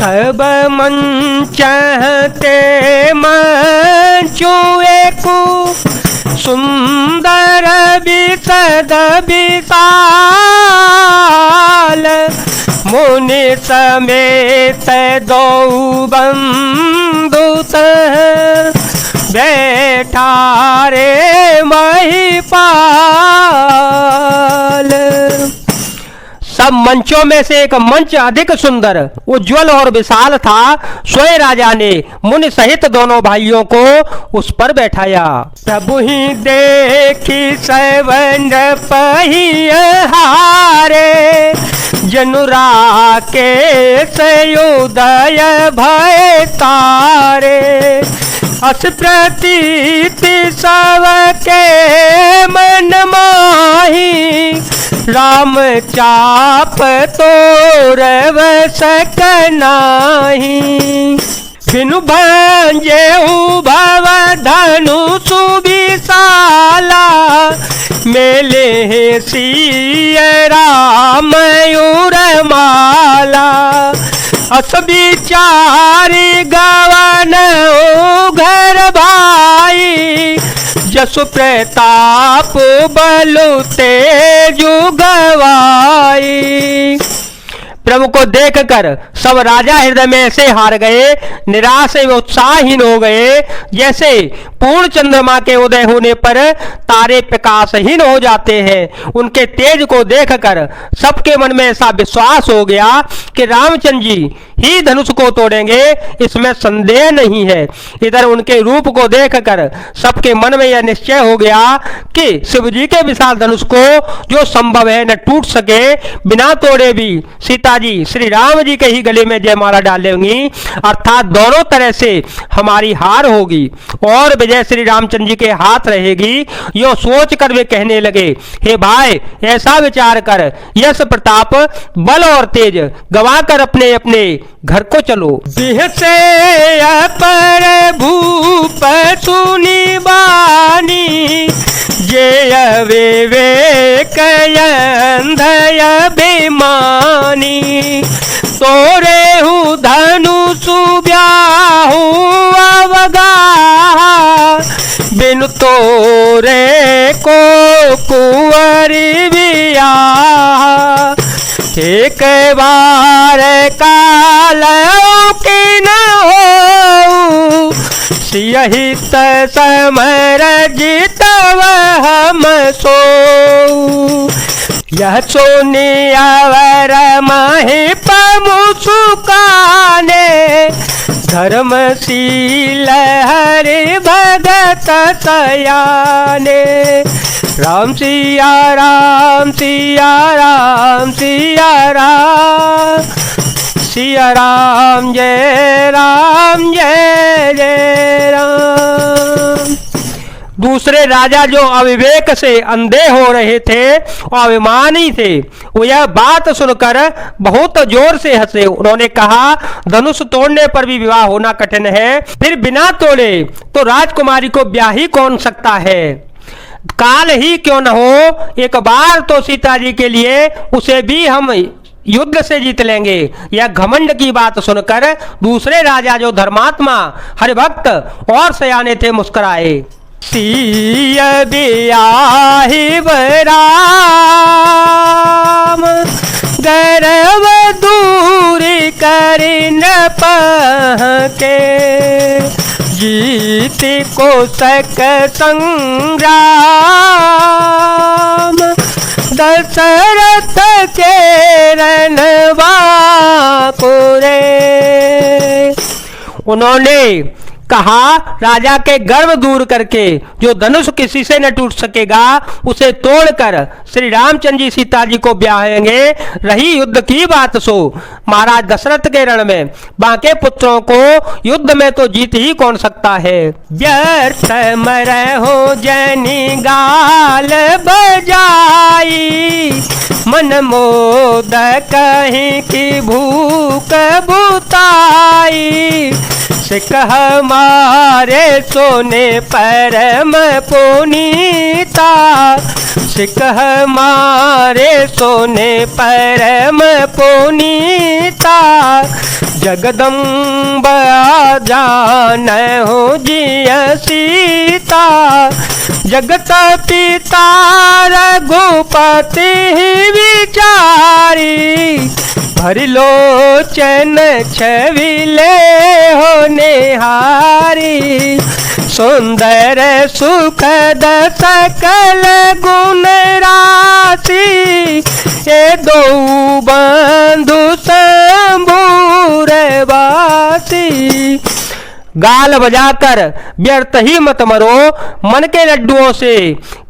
सब मन चाहते मंचुए को सुंदर बिसद विशाल मुनि समेत दो बंधु बैठा रे महिपाल। सब मंचों में से एक मंच अधिक सुंदर, उज्जवल और विशाल था। स्वयं राजा ने मुनि सहित दोनों भाइयों को उस पर बैठाया। प्रभु ही देखी सवन पहिहारे जनुरा के सयोदय भय तारे अस प्रतीति सब के मन माही राम चाप तोरव सकनाही बिनु भंजे भव धनु सुविशाला मेले सिय राम माला अस विचारी गवन घर भाई जसु प्रताप बलु तेजु गवाई। प्रभु को देखकर सब राजा हृदय में ऐसे हार गए, निराश एवं उत्साहहीन हो गए जैसे पूर्ण चंद्रमा के उदय होने पर तारे प्रकाशहीन हो जाते हैं। उनके तेज को देखकर सबके मन में ऐसा विश्वास हो गया कि रामचंद्र जी ही धनुष को तोड़ेंगे, इसमें संदेह नहीं है। इधर उनके रूप को देखकर सबके मन में यह निश्चय हो गया कि शिव जी के विशाल धनुष को जो संभव है न टूट सके, बिना तोड़े भी सीता जी श्री राम जी के ही गले में जयमाला डालेंगी, अर्थात दोनों तरह से हमारी हार होगी और विजय श्री रामचंद्र जी के हाथ रहेगी। यो सोच कर वे कहने लगे, हे भाई ऐसा विचार कर, यश प्रताप बल और तेज गवा कर अपने अपने घर को चलो। देह से अपर भूप सुनी बानी जय विवेक अंधय बेमानी तोरे हूँ धनुष ब्याहू अवगा बिनु तोरे को कुंवरी बिया एक बार काल की न हो सियहित समर जितव हम सो यह सोनी अवर महिप मुसुकाने धर्मशील हरि भगत सयाने राम सिया राम सिया राम सिया राम सिया राम जय जय राम। दूसरे राजा जो अविवेक से अंधे हो रहे थे और अभिमानी थे, वो यह बात सुनकर बहुत जोर से हंसे। उन्होंने कहा, धनुष तोड़ने पर भी विवाह होना कठिन है, फिर बिना तोड़े तो राजकुमारी को ब्याह ही कौन सकता है। काल ही क्यों न हो, एक बार तो सीता जी के लिए उसे भी हम युद्ध से जीत लेंगे। यह घमंड की बात सुनकर दूसरे राजा जो धर्मात्मा हरिभक्त और सयाने थे मुस्कुराए। सिय बियाहि राम गर्व दूरी करि न पहके जीत को सक संग्राम दशरथ के रनवा पुरे। उन्होंने कहा, राजा के गर्व दूर करके जो धनुष किसी से न टूट सकेगा उसे तोड़कर श्री रामचंद्र जी सीता जी को ब्याहेंगे। रही युद्ध की बात सो महाराज दशरथ के रण में बाके पुत्रों को युद्ध में तो जीत ही कौन सकता है। व्यर्थ मर हो जनी गाल बजाई मन मोद कहीं की भूख बुताई सिख हमारे सोने परम पुनीता सिख हमारे सोने परम पुनीता जगदम्बा जान हो जिय सीता, जगत पिता रघुपति विचारी, भरि लोचन छविले हो निहारी, सुंदर सुखद सकल गुण राशि, ये दो बंधु शंभूर वासी। गाल बजाकर व्यर्थ ही मत मरो, मन के लड्डुओं से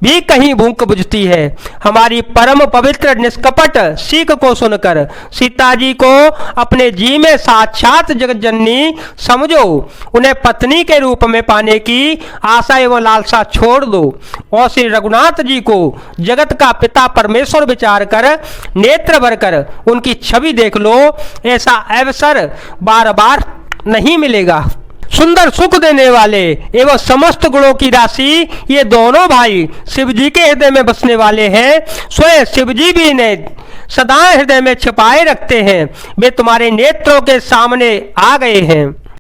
भी कहीं भूख बुझती है। हमारी परम पवित्र निष्कपट सीख को सुनकर सीता जी को अपने जी में साक्षात जगत जननी समझो, उन्हें पत्नी के रूप में पाने की आशा एवं लालसा छोड़ दो और श्री रघुनाथ जी को जगत का पिता परमेश्वर विचार कर नेत्र भरकर उनकी छवि देख लो। ऐसा अवसर बार बार नहीं मिलेगा। सुंदर सुख देने वाले एवं समस्त गुणों की राशि ये दोनों भाई शिव जी के हृदय में बसने वाले हैं। स्वयं शिव जी भी इन्हें सदा हृदय में छिपाए रखते हैं। वे तुम्हारे नेत्रों के सामने आ गए हैं।